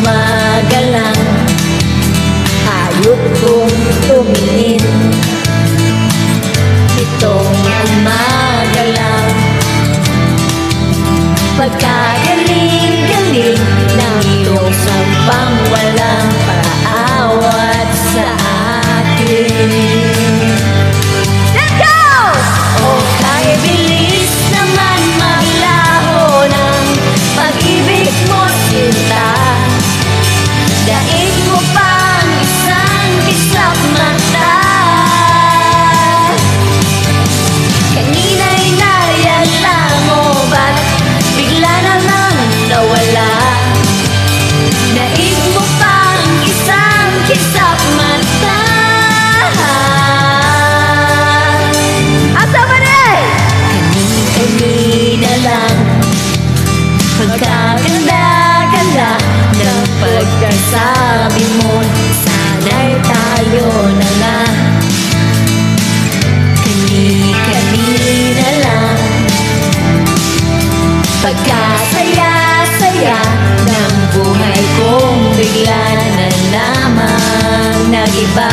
umaga lang, hayop kong tumingin. Itong umaga lang, pagkagaling-galing ng iyong sampang walang paawat sa akin. Let's go! Oh, kay bilis naman maglaho ng pag-ibig mo, sinta. Daig mo pang isang kisap mata. Kanina'y nayala mo, ba't bigla na lang nawala? Daig mo pang isang kisap mata. Asa ba rin? Kanina lang, pagkaganda-ganda ng pagkasabi mo, sana'y tayo na nga. Kanina lang, pagkasaya-saya ng buhay kong bigla na lamang nag-iba.